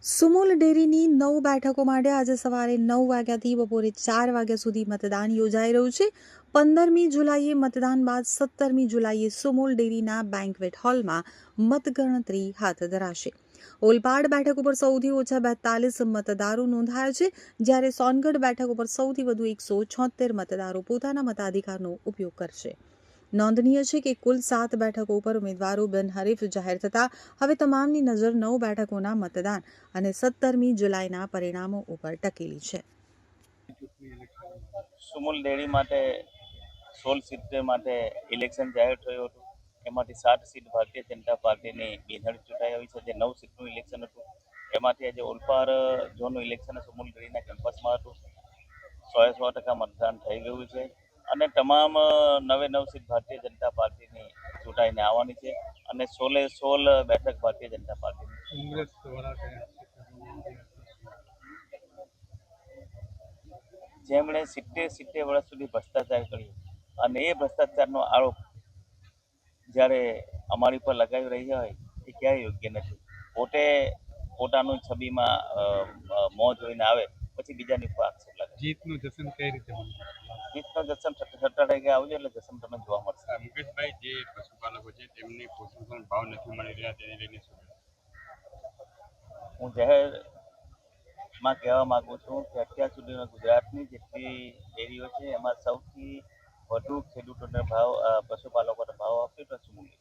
સુમુલ ડેરીની 9 બેઠકો માટે આજે સવારે 9 વાગ્યાથી બપોરે 4 વાગ્યા સુધી મતદાન યોજાઈ રહ્યું છે। 15મી જુલાઈએ મતદાન બાદ 17મી જુલાઈએ સુમુલ ડેરીના બેન્ક્વેટ હોલમાં મતગણતરી હાથ ધરાશે। ઓલપાડ બેઠક ઉપર સૌથી ઓછા 42 મતદારો નોંધાયા છે, જ્યારે સોનગઢ બેઠક ઉપર સૌથી વધુ 176 મતદારો પોતાના મતાધિકારનો ઉપયોગ કરશે। નોંધનીય છે કે કુલ 7 બેઠકો ઉપર ઉમેદવારો બિનહરીફ જાહેર થતા હવે તમામની નજર 9 બેઠકોના મતદાન અને 17મી જુલાઈના પરિણામો ઉપર ટકેલી છે। સુમુલ ડેરી માટે 16 સીટ માટે ઇલેક્શન જાહેર થયું હતું। એમાંથી 7 સીટ ભારતીય જનતા પાર્ટીની બિનહરીફ ચૂંટાઈ આવી છે, જે 9 સીટનું ઇલેક્શન હતું। એમાંથી આજે ઓલપાડ ઝોનનું ઇલેક્શન સુમુલ ડેરીના કેમ્પસમાં હતું। 100% મતદાન થઈ ગયું છે અને તમામ 9 સીટ ભારતીય જનતા પાર્ટીની ચૂંટાઈને આવવાની છે અને 16 બેઠક ભારતીય જનતા પાર્ટીની। જેમણે 70 વર્ષ સુધી ભ્રષ્ટાચાર કર્યો અને એ ભ્રષ્ટાચારનો આરોપ જ્યારે અમારી પર લગાવી રહ્યા હોય એ ક્યાંય યોગ્ય નથી। પોતે પોતાનું છબીમાં મોં જોઈને આવે પછી બીજાની ઉપર આક્ષેપ લાગે। જીતનું જશ્ન કઈ રીતે જીતનો જશ્ન 17 તારીખે આવજો એટલે જશ્ન તમને જોવા મળશે। મુકેશભાઈ, જે પશુપાલકો છે તેમને પોષણ ભાવ નથી મળી રહ્યા, તેને લઈને શું? હું જાહેરમાં કહેવા માંગુ છું કે અત્યાર સુધીમાં ગુજરાતની જેટલી ડેરીઓ છે એમાં સૌથી વધુ ખેડૂતોને પશુપાલકોને ભાવ આપ્યો તો સુમુલ ડેરી।